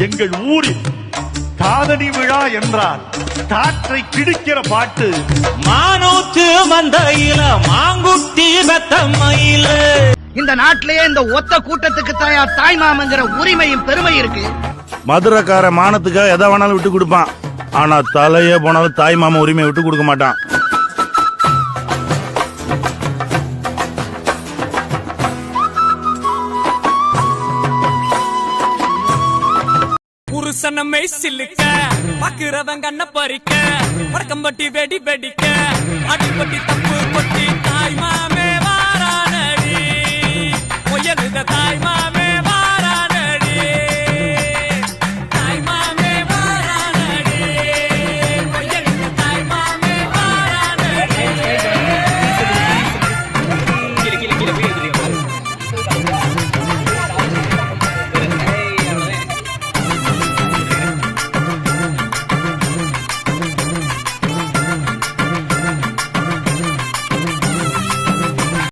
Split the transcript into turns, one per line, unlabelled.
எங்கள் ஊரில் காதணி விழா என்றால் காற்றை கிடிக்கிற பாட்டு.
மானூத்து மந்தையில மாங்குட்டி பெத்தம்மையில.
இந்த நாட்டிலேயே இந்த ஒத்த கூட்டத்துக்கு தாய் மாமங்கிற உரிமையும் பெருமை இருக்கு.
மதுரைக்கார மானத்துக்காக எதை வேணாலும் விட்டு கொடுப்பான். ஆனா தலையே போனாலும் தாய் மாமா உரிமையை விட்டு கொடுக்க மாட்டான்.
புருஷனமே சில்லுக்க பாக்குறவங்க கண்ண பறிக்க வடக்கம்பட்டி வெடி வெடிக்க அடிப்பட்டி தப்பு கொட்டி தாய் மாமே வாரானடி முயலுத தாய் மாமே.